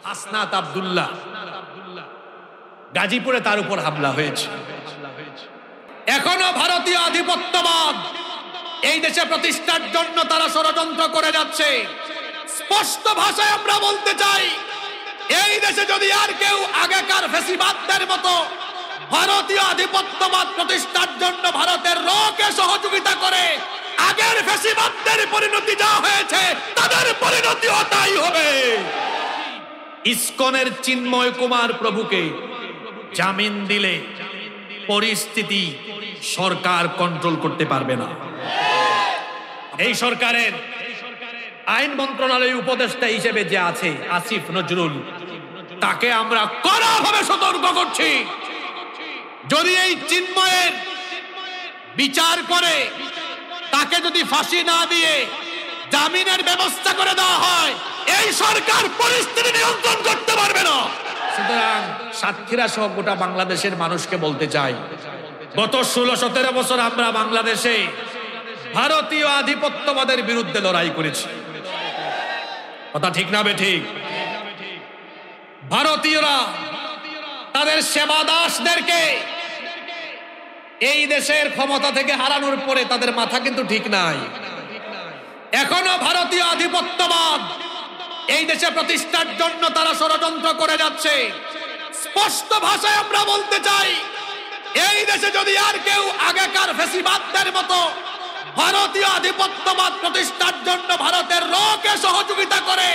হাসনাত আব্দুল্লাহ, গাজীপুরে তার উপর হামলা হয়েছে। এখনো ভারতীয় আধিপত্যবাদ এই দেশে প্রতিষ্ঠার জন্য তারা ষড়যন্ত্র করে যাচ্ছে। স্পষ্ট ভাষায় আমরা বলতে চাই, এই দেশে যদি আর কেউ আগেকার ফ্যাসিবাদদের মতো ভারতীয় আধিপত্যবাদ প্রতিষ্ঠার জন্য ভারতের রকে সহযোগিতা করে আগের ফ্যাসিবাদদের পরিণতি যা হয়েছে তাদের পরিণতিও তাই হবে। ইসকনের চিন্ময় কুমার প্রভুকে জামিন দিলে পরিস্থিতি সরকার কন্ট্রোল করতে পারবে না। এই সরকারের আইন মন্ত্রণালয়ের উপদেষ্টা হিসেবে যে আছে আসিফ নজরুল, তাকে আমরা কড়াভাবে সতর্ক করছি, যদি এই চিন্ময়ের বিচার করে তাকে যদি ফাঁসি না দিয়ে জামিনের ব্যবস্থা করে দেওয়া হয়, এই সরকার পরিস্থিতি নিয়ন্ত্রণ করতে পারবে না। সুতরাং সাতক্ষীরা সহ গোটা বাংলাদেশের মানুষকে বলতে চাই, গত 16-17 বছর আমরা বাংলাদেশে ভারতীয় আধিপত্যবাদের বিরুদ্ধে লড়াই করেছি। কথা ঠিক না বেঠিক? ভারতীয়রা তাদের সেবাদাসদেরকে এই দেশের ক্ষমতা থেকে হারানোর পরে তাদের মাথা কিন্তু ঠিক নাই। এখনো ভারতীয় আধিপত্যবাদ এই দেশে প্রতিষ্ঠার জন্য তারা ষড়যন্ত্র করে যাচ্ছে। স্পষ্ট ভাষায় আমরা বলতে চাই, এই দেশে যদি আর কেউ আগেকার ফ্যাসিবাদদের মতো ভারতীয় আধিপত্যবাদ প্রতিষ্ঠার জন্য ভারতের রকে সহযোগিতা করে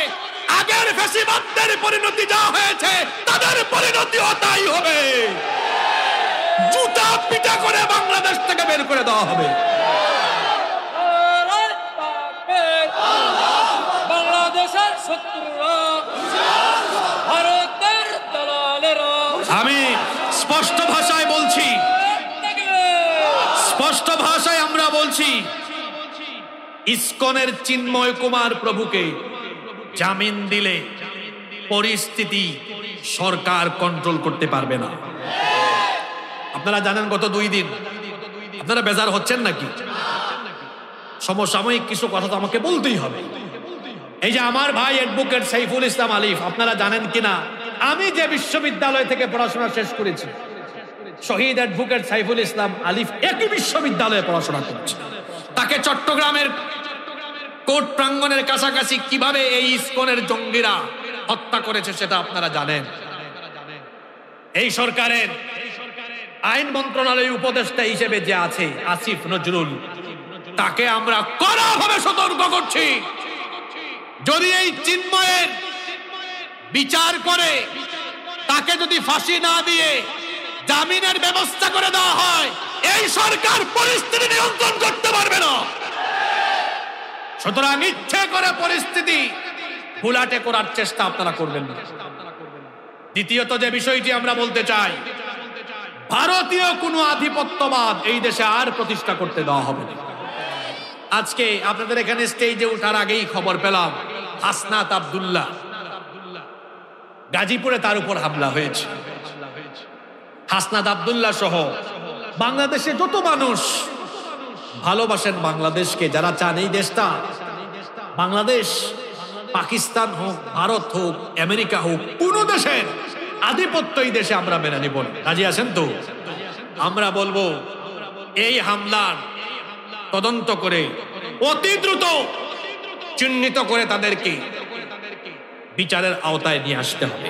আগের ফ্যাসিবাদদের পরিণতি যা হয়েছে তাদের পরিণতিও তাই হবে। জুতা পিটা করে বাংলাদেশ থেকে বের করে দেওয়া হবে। বাংলাদেশের শত্রুরা, ভারতের দালালেরা, আমি স্পষ্ট ভাষায় বলছি, স্পষ্ট ভাষায় আমরা বলছি, ইসকনের চিন্ময় কুমার প্রভুকে জামিন দিলে পরিস্থিতি সরকার কন্ট্রোল করতে পারবে না। আপনারা জানেন গত 2 দিন, আপনারা বেজার হচ্ছেন নাকি? সমসাময়িক কিছু কথা তো আমাকে বলতেই হবে। এই যে আমার ভাই অ্যাডভোকেট সাইফুল ইসলাম আলিফ, আপনারা জানেন কিনা, আমি যে বিশ্ববিদ্যালয় থেকে পড়াশোনা শেষ করেছি, শহীদ অ্যাডভোকেট সাইফুল ইসলাম আলিফ একই বিশ্ববিদ্যালয়ে পড়াশোনা করছে। তাকে চট্টগ্রামের কোর্ট প্রাঙ্গণের কাছাকাছি কিভাবে এই ইসকনের জঙ্গিরা হত্যা করেছে সেটা আপনারা জানেন। এই সরকারের আইন মন্ত্রণালয়ের উপদেষ্টা হিসেবে যে আছে আসিফ নজরুল, তাকে আমরা কড়াভাবে সতর্ক করছি, যদি এই চিন্ময়ের বিচার করে তাকে যদি ফাঁসি না দিয়ে জামিনের ব্যবস্থা করে দেওয়া হয়, এই সরকার পরিস্থিতি নিয়ন্ত্রণ করতে পারবে না। সুতরাং ইচ্ছে করে পরিস্থিতি ঘোলাটে করার চেষ্টা আপনারা করবেন না। দ্বিতীয়ত যে বিষয়টি আমরা বলতে চাই, ভারতীয় কোনো আধিপত্যবাদ এই দেশে আর প্রতিষ্ঠা করতে দেওয়া হবে না। আজকে আপনাদের এখানে স্টেজে ওঠার আগেই খবর পেলাম হাসনাত আব্দুল্লাহ, গাজীপুরে তার উপর হামলা হয়েছে। হাসনাত আব্দুল্লাহ সহ বাংলাদেশে যত মানুষ ভালোবাসেন বাংলাদেশকে, যারা চান এই দেশটা, বাংলাদেশ পাকিস্তান হোক, ভারত হোক, আমেরিকা হোক, কোন দেশের আধিপত্য এই দেশে আমরা মেনে নিব না। রাজি আছেন তো? আমরা বলবো এই হামলার তদন্ত করে অতি দ্রুত চিহ্নিত করে তাদেরকে বিচারের আওতায় নিয়ে আসতে হবে।